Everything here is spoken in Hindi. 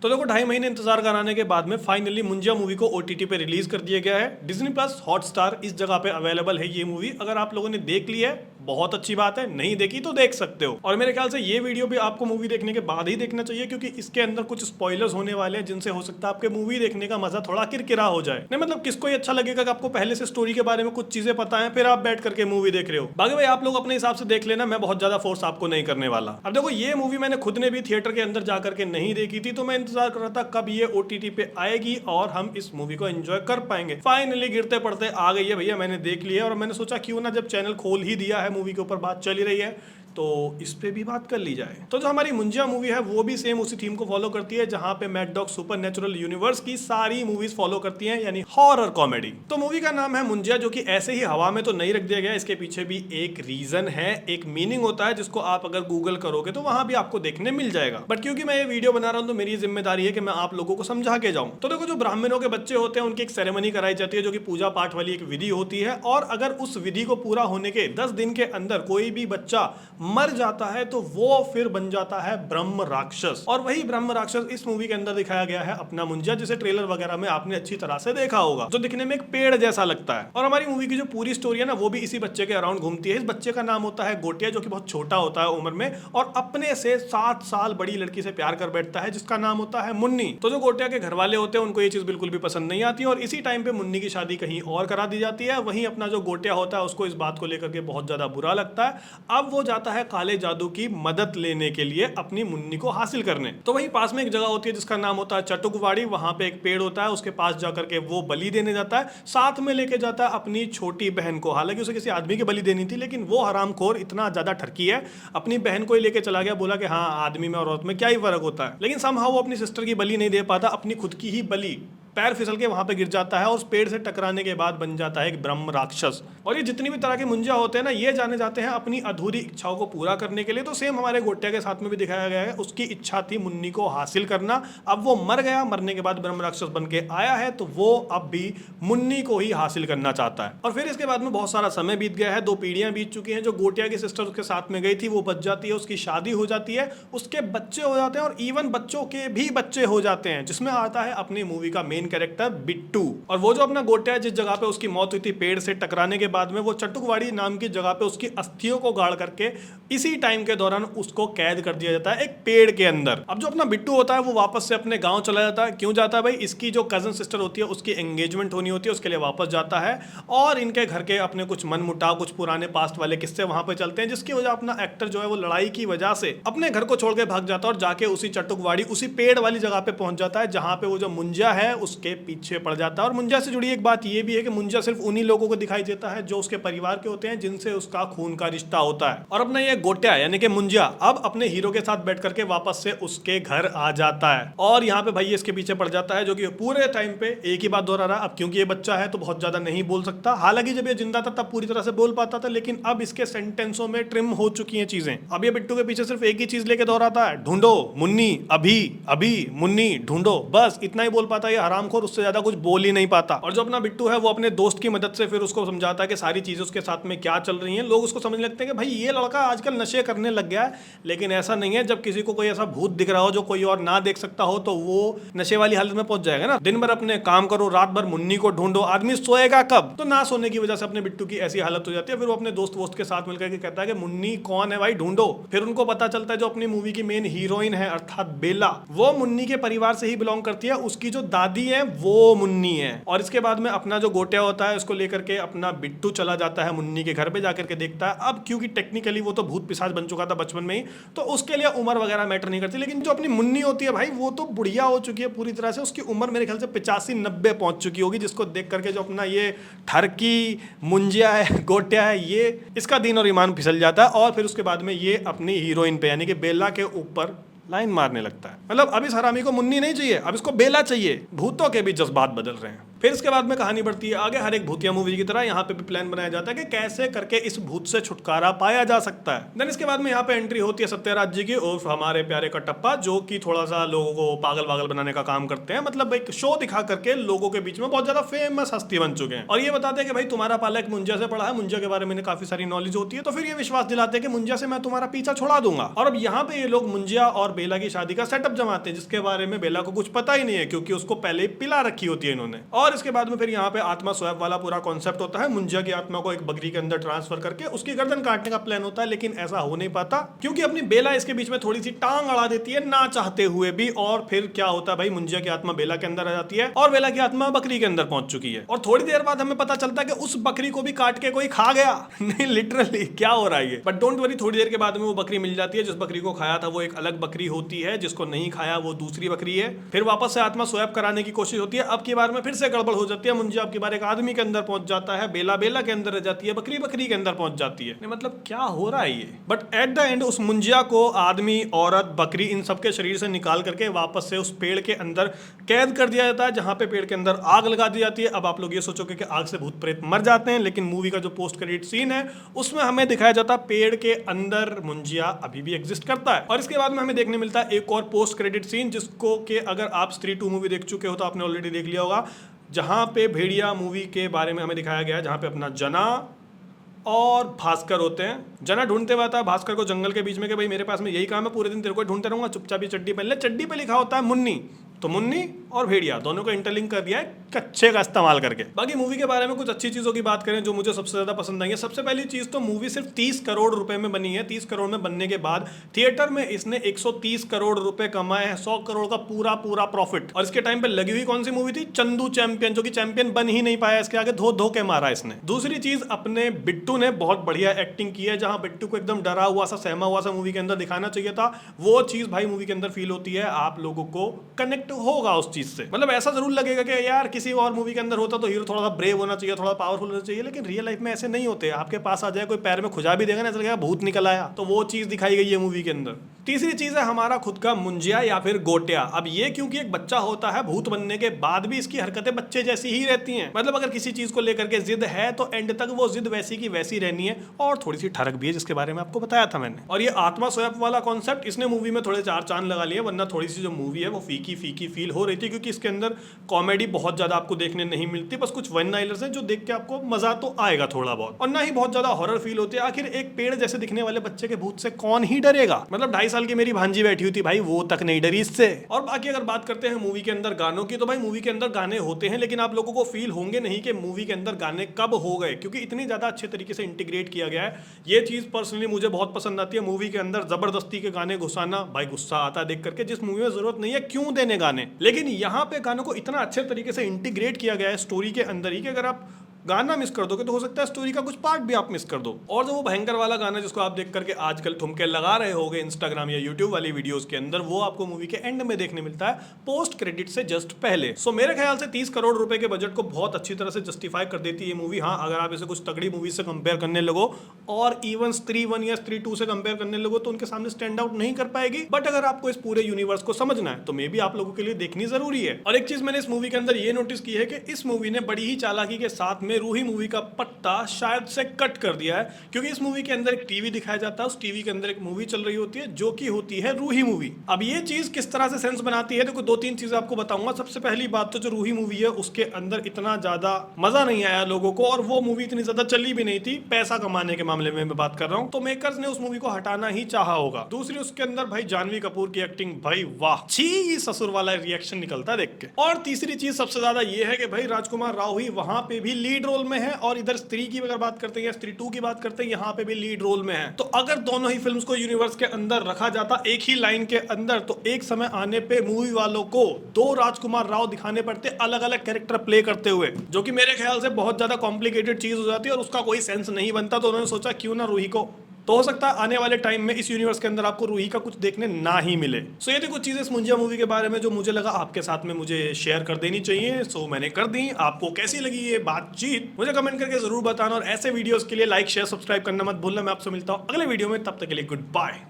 तो देखो 2.5 महीने इंतजार कराने के बाद में फाइनली मुंजिया मूवी को ओटीटी पे रिलीज कर दिया गया है। डिज्नी प्लस हॉटस्टार इस जगह पे अवेलेबल है ये मूवी। अगर आप लोगों ने देख ली है बहुत अच्छी बात है, नहीं देखी तो देख सकते हो। और मेरे ख्याल से ये वीडियो भी आपको मूवी देखने के बाद ही देखना चाहिए, क्योंकि इसके अंदर कुछ स्पॉयलर्स होने वाले हैं जिनसे हो सकता है आपके मूवी देखने का मजा थोड़ा किरकिरा हो जाए। नहीं मतलब किसको अच्छा लगेगा कि आपको पहले से स्टोरी के बारे में कुछ चीजें पता है, फिर आप बैठ करके मूवी देख रहे हो। बाकी भाई आप लोग अपने हिसाब से देख लेना, मैं बहुत ज्यादा फोर्स आपको नहीं करने वाला। अब देखो ये मूवी मैंने खुद ने भी थिएटर के अंदर जाकर के नहीं देखी थी, तो मैं इंतजार कर रहा था कब ये ओटीटी पे आएगी और हम इस मूवी को एंजॉय कर पाएंगे। फाइनली गिरते पड़ते आ गई है भैया, मैंने देख लिया है। और मैंने सोचा क्यों ना, जब चैनल खोल ही दिया है, मूवी के ऊपर बात चल ही रही है, तो इस पे भी बात कर ली जाए। तो जो हमारी मुंजिया मूवी है वो भी सेम उसी थीम को फॉलो करती है, जहां पे मैड डॉग सुपरनैचुरल यूनिवर्स की सारी मूवीज फॉलो करती हैं, यानी हॉरर कॉमेडी। तो मूवी का नाम है मुंजिया, जो कि ऐसे ही हवा में तो नहीं रख दिया गया, इसके पीछे भी एक रीजन है, एक मीनिंग होता है, जिसको आप अगर गूगल करोगे तो वहां भी आपको देखने मिल जाएगा। बट क्योंकि मैं ये वीडियो बना रहा हूं तो मेरी जिम्मेदारी है कि मैं आप लोगों को समझा के जाऊं। तो देखो जो ब्राह्मणों के बच्चे होते हैं उनकी एक सेरेमनी कराई जाती है, जो कि पूजा पाठ वाली एक विधि होती है। और अगर उस विधि को पूरा होने के 10 दिन के अंदर कोई भी बच्चा मर जाता है तो वो फिर बन जाता है ब्रह्म राक्षस। और वही ब्रह्म राक्षस इस मूवी के अंदर दिखाया गया है अपना मुंजिया, जिसे ट्रेलर वगैरह में आपने अच्छी तरह से देखा होगा, जो दिखने में एक पेड़ जैसा लगता है। और हमारी मूवी की जो पूरी स्टोरी है ना, वो भी इसी बच्चे के अराउंड घूमती है। इस बच्चे का नाम होता है गोटिया, जो कि बहुत छोटा होता है उम्र में, और अपने से 7 साल बड़ी लड़की से प्यार कर बैठता है, जिसका नाम होता है मुन्नी। तो जो गोटिया के घर वाले होते हैं उनको ये चीज बिल्कुल भी पसंद नहीं आती, और इसी टाइम पे मुन्नी की शादी कहीं और करा दी जाती है। वहीं अपना जो गोटिया होता है उसको इस बात को लेकर के बहुत ज्यादा बुरा लगता है। अब वो जाता है काले जादू की मदद लेने के लिए अपनी मुन्नी को हासिल करने। तो वहीं पास में एक जगह होती है जिसका नाम होता है चटुकवाड़ी। वहां पे एक पेड़ होता है, उसके पास जाकर के वो बलि देने जाता है, साथ में लेके जाता है अपनी छोटी बहन को। हालांकि उसे किसी आदमी की बलि देनी थी, लेकिन वो हरामखोर इतना ज्यादा ठरकी है, अपनी बहन को ही लेके चला गया। बोला कि हाँ, आदमी में और औरत में क्या ही फर्क होता है। लेकिन समहाउ वो अपनी सिस्टर की बलि नहीं दे पाता, अपनी खुद की ही बलि पैर फिसल के वहां पे गिर जाता है, और उस पेड़ से टकराने के बाद बन जाता है एक ब्रह्म राक्षस। और ये जितनी भी तरह के मुंजिया होते हैं ना, ये जाने जाते हैं अपनी अधूरी इच्छाओं को पूरा करने के लिए। तो सेम हमारे गोटिया के साथ में भी दिखाया गया है, उसकी इच्छा थी मुन्नी को हासिल करना। अब वो मर गया, मरने के बाद ब्रह्म राक्षस बन के आया है, तो वो अब भी मुन्नी को ही हासिल करना चाहता है। और फिर इसके बाद में बहुत सारा समय बीत गया है, 2 पीढ़ियां बीत चुकी हैं। जो गोटिया की सिस्टर उसके साथ में गई थी वो बच जाती है, उसकी शादी हो जाती है, उसके बच्चे हो जाते हैं, और इवन बच्चों के भी बच्चे हो जाते हैं, जिसमें आता है अपनी मूवी का मेन कैरेक्टर बिट्टू। और वो जो अपना गोटिया जिस जगह पे उसकी मौत हुई थी पेड़ से टकराने के बाद में, वो चटुकवाड़ी नाम की जगह पे उसकी अस्थियों को गाड़ करके इसी टाइम के दौरान उसको कैद कर दिया जाता है एक पेड़ के अंदर। अब जो अपना बिट्टू होता है वो वापस से अपने गांव चला जाता है। क्यों जाता है भाई? इसकी जो कजन सिस्टर होती है उसकी एंगेजमेंट होनी होती है, उसके लिए वापस जाता है। और इनके घर के अपने कुछ मन मुटाव, कुछ पुराने पास्ट वाले किस्से वहां पे चलते हैं, जिसकी वजह अपना एक्टर जो है वो लड़ाई की वजह से अपने घर को छोड़ के भाग जाता है, और जाके उसी चटुकवाड़ी, उसी पेड़ वाली जगह पे पहुंच जाता है, जहां पे वो जो मुंजिया है उसके पीछे पड़ जाता है। और मुंजिया से जुड़ी एक बात ये भी है कि मुंजिया सिर्फ उन्हीं लोगों को दिखाई देता है जो उसके परिवार के होते हैं, जिनसे उसका खून का रिश्ता होता है। और अपना ये गोटिया यानी कि मुंजिया अब अपने हीरो के साथ बैठ करके वापस से उसके घर आ जाता है, और यहाँ पे भाई इसके पीछे पड़ जाता है, जो कि पूरे टाइम पे एक ही बात दोहरा रहा। अब क्योंकि ये बच्चा है तो बहुत ज्यादा नहीं बोल सकता, हालांकि जब ये जिंदा था तब पूरी तरह से बोल पाता था, लेकिन अब इसके सेंटेंसों में ट्रिम हो चुकी हैं चीजें। अब ये बिट्टू के पीछे सिर्फ एक ही चीज लेके दोहराता है, ढूंढो मुन्नी, अभी अभी मुन्नी ढूंढो, बस इतना ही बोल पाता है ये हरामखोर, उससे ज्यादा कुछ बोल ही नहीं पाता। और जो अपना बिट्टू है वो अपने दोस्त की मदद से फिर उसको समझाता है कि सारी चीजें उसके साथ में क्या चल रही हैं। लोग उसको समझने लगते हैं कि भाई ये लड़का आजकल नशे करने लग गया है, लेकिन ऐसा नहीं है। जब किसी को कोई ऐसा भूत दिख रहा हो जो कोई और ना देख सकता हो, तो वो नशे वाली हालत में पहुंच जाएगा ना। दिन भर अपने काम करो, रात भर मुन्नी को ढूंढो, आदमी सोएगा कब? तो ना सोने की वजह से अपने बिट्टू की ऐसी हालत हो जाती है। फिर वो अपने दोस्त वोस्त के साथ मिलकर के कहता है कि मुन्नी कौन है भाई, ढूंढो। फिर उनको पता चलता है जो अपनी मूवी की मेन हीरोइन है अर्थात बेला, वो मुन्नी के परिवार से ही बिलोंग करती है, उसकी जो दादी है वो मुन्नी है। और इसके बाद में अपना जो गोटिया होता है उसको लेकर के अपना बिट्टू चला जाता है मुन्नी के घर पे, जाकर के देखता है। अब क्योंकि टेक्निकली वो तो भूत पिशाच बन चुका था बचपन में ही, तो उसके लिए उम्र वगैरह मैटर नहीं करती। लेकिन जो अपनी मुन्नी होती है भाई, वो तो बुढ़िया हो चुकी है पूरी तरह से, उसकी उम्र मेरे ख्याल से 85-90 पहुंच चुकी होगी, जिसको देख करके जो अपना ये ठरकी मुंजिया है, गोटिया है, ये इसका दीन और ईमान फिसल जाता है। और फिर उसके बाद में ये अपनी हीरोइन पे यानी कि बेला के ऊपर लाइन मारने लगता है। मतलब अब इस हरामी को मुन्नी नहीं चाहिए, अब इसको बेला चाहिए। भूतों के भी जज्बात बदल रहे हैं। फिर इसके बाद में कहानी बढ़ती है आगे, हर एक भूतिया मूवी की तरह यहाँ पे भी प्लान बनाया जाता है कि कैसे करके इस भूत से छुटकारा पाया जा सकता है। देन इसके बाद में यहाँ पे एंट्री होती है सत्यराज जी की और हमारे प्यारे कटप्पा, जो कि थोड़ा सा लोगों को पागल पागल बनाने का काम करते हैं। मतलब एक शो दिखा करके लोगों के बीच में बहुत ज्यादा फेमस हस्ती बन चुके हैं और ये बताते हैं कि भाई तुम्हारा पाला एक मुंजिया से पड़ा है, मुंजिया के बारे में काफी सारी नॉलेज होती है, तो फिर ये विश्वास दिलाते हैं कि मुंजिया से मैं तुम्हारा पीछा छुड़ा दूंगा। और अब यहाँ पे ये लोग मुंजिया और बेला की शादी का सेटअप जमाते हैं, जिसके बारे में बेला को कुछ पता ही नहीं है क्योंकि उसको पहले ही पिला रखी होती है इन्होंने। और इसके बाद में फिर यहाँ पे आत्मा स्वैप वाला पूरा कॉन्सेप्ट होता है, मुंजिया की आत्मा को एक बकरी के अंदर ट्रांसफर करके उसकी गर्दन काटने का प्लान होता है, लेकिन ऐसा हो नहीं पाता क्योंकि अपनी बेला इसके बीच में थोड़ी सी टांग अड़ा देती है ना चाहते हुए भी। और फिर क्या होता है भाई, मुंजिया की आत्मा बेला के अंदर आ जाती है और बेला की आत्मा बकरी के अंदर पहुंच चुकी है। और थोड़ी देर बाद हमें पता चलता है कि उस बकरी को भी काट के कोई खा गया। नहीं लिटरली क्या हो रहा है, बट डोंट वरी, थोड़ी देर के बाद में वो बकरी मिल जाती है। जिस बकरी को खाया था वो एक अलग बकरी होती है, जिसको नहीं खाया वो दूसरी बकरी है। फिर वापस से आत्मा स्वैप कराने की कोशिश होती है, अब की बार में फिर से गड़बड़ हो जाती है। मुंजिया अब की बार एक आदमी के अंदर पहुंच जाता है, बेला बेला के अंदर रह जाती है, बकरी बकरी के अंदर पहुंच जाती है। मतलब क्या हो रहा है ये। बट एट द एंड उस मुंजिया को आदमी, औरत, बकरी इन सबके शरीर से निकाल करके वापस से उस पेड़ के अंदर कैद कर दिया जाता है, जहां पे पेड़ के अंदर आग लगा दी जाती है। अब आप लोग ये सोचोगे कि आग से भूत प्रेत मर जाते हैं, लेकिन मूवी का जो पोस्ट क्रेडिट सीन है उसमें हमें दिखाया जाता है पेड़ के अंदर मुंजिया अभी भी एग्जिस्ट करता है। और इसके बाद में हमें देखने मिलता है एक और पोस्ट क्रेडिट सीन, जिसको कि अगर आप स्त्री 2 मूवी देख चुके हो तो आपने ऑलरेडी देख लिया होगा, जहां पे भेड़िया मूवी के बारे में हमें दिखाया गया है, जहां पे अपना जना और भास्कर होते हैं। जना ढूंढते हुए आता है भास्कर को जंगल के बीच में कि भाई मेरे पास में यही काम है, पूरे दिन तेरे को ढूंढते रहूंगा, चुपचाप ही चड्डी पहन ले। चड्डी पे लिखा होता है मुन्नी, तो मुन्नी और भेड़िया दोनों को इंटरलिंक कर दिया है कच्चे का इस्तेमाल करके। बाकी मूवी के बारे में कुछ अच्छी चीजों की बात करें जो मुझे सबसे ज्यादा पसंद आई है। सबसे पहली चीज तो मूवी सिर्फ 30 करोड़ रुपए में बनी है। 30 करोड़ में बनने के बाद थिएटर में इसने 130 करोड़ रुपए कमाए हैं, 100 करोड़ का पूरा पूरा प्रॉफिट। और इसके टाइम पे लगी हुई कौन सी मूवी थी? चंदू चैंपियन, जो कि चैंपियन बन ही नहीं पाया, इसके आगे धो धो के मारा इसने। दूसरी चीज, अपने बिट्टू ने बहुत बढ़िया एक्टिंग की है। जहां बिट्टू को एकदम डरा हुआ सा, सहमा हुआ सा मूवी के अंदर दिखाना चाहिए था, वो चीज भाई मूवी के अंदर फील होती है। आप लोगों को कनेक्ट होगा उस चीज से। मतलब ऐसा जरूर लगेगा कि यार किसी और मूवी के अंदर होता तो हीरो थोड़ा सा ब्रेव होना चाहिए, थोड़ा पावरफुल होना चाहिए, लेकिन रियल लाइफ में ऐसे नहीं होते। आपके पास आ जाए कोई पैर में खुजा भी देगा ना, ऐसा लगेगा भूत निकल आया। तो वो चीज दिखाई गई है मूवी के अंदर। तीसरी चीज है हमारा खुद का मुंजिया या फिर गोटिया। अब ये क्योंकि एक बच्चा होता है, भूत बनने के बाद भी इसकी हरकतें बच्चे जैसी ही रहती हैं। मतलब अगर किसी चीज को लेकर के जिद है तो एंड तक वो जिद वैसी की वैसी रहनी है, और थोड़ी सी ठरक भी है, जिसके बारे में आपको बताया था मैंने। और ये आत्मा स्वैप वाला कॉन्सेप्ट इसने मूवी में थोड़े 4 चांद लगा लिए, वरना थोड़ी सी जो मूवी है वो फीकी फीकी फील हो रही थी, क्योंकि इसके अंदर कॉमेडी बहुत ज्यादा आपको देखने नहीं मिलती। बस कुछ वन नाइलर्स हैं जो देख के आपको मजा तो आएगा थोड़ा बहुत, और ना ही बहुत ज्यादा हॉरर फील होती है। आखिर एक पेड़ जैसे दिखने वाले बच्चे के भूत से कौन ही डरेगा? मतलब 2.5 साल की मेरी भांजी बैठी हुई थी भाई, वो तक नहीं डरी इससे। और बाकी अगर बात करते हैं मूवी के अंदर गानों की, तो भाई मूवी के अंदर गाने होते हैं, लेकिन आप लोगों को फील होंगे नहीं कि मूवी के अंदर गाने कब हो गए, क्योंकि इतनी ज्यादा अच्छे तरीके से इंटीग्रेट किया गया है। ये चीज पर्सनली मुझे बहुत पसंद आती है। मूवी के अंदर जबरदस्ती के गाने घुसाना, भाई गुस्सा आता है देख करके। जिस मूवी में जरूरत नहीं है क्यों देने गाने, लेकिन यहाँ पे गानों को इतना अच्छे तरीके से इंटीग्रेट किया गया है स्टोरी के अंदर ही, कि अगर आप गाना मिस कर दोगे तो हो सकता है स्टोरी का कुछ पार्ट भी आप मिस कर दो। और जो वो भयंकर वाला गाना जिसको आप देख करके आजकल ठुमके लगा रहे होगे इंस्टाग्राम या यूट्यूब वाली वीडियोस के अंदर, वो आपको मूवी के एंड में देखने मिलता है, पोस्ट क्रेडिट से जस्ट पहले। सो मेरे ख्याल से 30 करोड़ रुपए के बजट को बहुत अच्छी तरह से जस्टिफाई कर देती है ये मूवी। हाँ, अगर आप इसे कुछ तगड़ी मूवी से कंपेयर करने लगो और इवन स्त्री 1 या स्त्री 2 से कंपेयर करने लगो तो उनके सामने स्टैंड आउट नहीं कर पाएगी। बट अगर आपको इस पूरे यूनिवर्स को समझना है तो मे बी आप लोगों के लिए देखनी जरूरी है। और एक चीज मैंने इस मूवी के अंदर ये नोटिस की है कि इस मूवी ने बड़ी ही चालाकी के साथ में रूही मूवी का पट्टा शायद से कट कर दिया है, क्योंकि इस मूवी के अंदर एक टीवी दिखाया जाता है, उस टीवी के अंदर एक मूवी चल रही होती है जो कि होती है रूही मूवी। अब ये चीज किस तरह से सेंस बनाती है, देखो 2-3 चीजें आपको बताऊंगा। सबसे पहली बात तो जो रूही मूवी है उसके अंदर इतना ज्यादा मजा नहीं आया लोगों को, और वो मूवी इतनी ज्यादा चली भी नहीं थी पैसा कमाने के मामले में मैं बात कर रहा हूँ, तो मेकर्स ने उस मूवी को हटाना ही चाहा होगा। दूसरी, उसके अंदर भाई जानवी कपूर की एक्टिंग, भाई वाह, छी ससुर वाला रिएक्शन निकलता है देख के। और तीसरी चीज सबसे ज्यादा ये है कि भाई राजकुमार राव ही वहां पे भी लीड रोल में है, और इधर स्त्री की अगर बात करते हैं, स्त्री 2 की बात करते हैं, यहाँ पे भी लीड रोल में है। तो अगर दोनों ही फिल्म्स को यूनिवर्स के अंदर रखा जाता एक ही लाइन के अंदर, तो एक समय आने पे मूवी वालों को 2 राजकुमार राव दिखाने पड़ते अलग अलग कैरेक्टर प्ले करते हुए, जो कि मेरे ख्याल से बहुत ज्यादा कॉम्प्लिकेटेड चीज हो जाती है और उसका कोई सेंस नहीं बनता। तो उन्होंने सोचा क्यों ना रूही को, तो हो सकता है आने वाले टाइम में इस यूनिवर्स के अंदर आपको रूही का कुछ देखने ना ही मिले। सो ये थी कुछ चीजें इस मुंजिया मूवी के बारे में जो मुझे लगा आपके साथ में मुझे शेयर कर देनी चाहिए। सो मैंने कर दी। आपको कैसी लगी ये बातचीत मुझे कमेंट करके जरूर बताना, और ऐसे वीडियोस के लिए लाइक शेयर सब्सक्राइब करना मत भूलना। मैं आपसे मिलता हूँ अगले वीडियो में, तब तक के लिए गुड बाय।